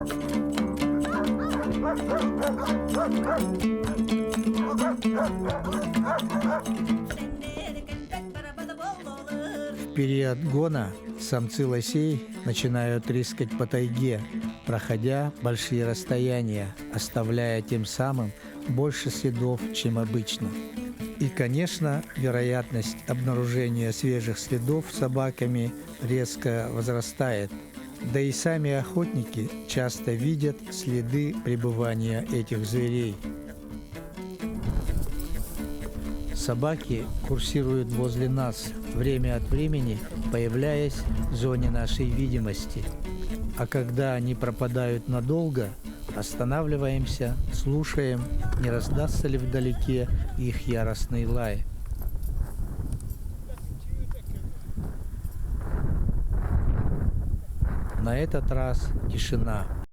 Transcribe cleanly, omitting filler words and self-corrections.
В период гона самцы лосей начинают рыскать по тайге, проходя большие расстояния, оставляя тем самым больше следов, чем обычно. И, конечно, вероятность обнаружения свежих следов собаками резко возрастает. Да и сами охотники часто видят следы пребывания этих зверей. Собаки курсируют возле нас, время от времени появляясь в зоне нашей видимости. А когда они пропадают надолго, останавливаемся, слушаем, не раздастся ли вдалеке их яростный лай. На этот раз тишина.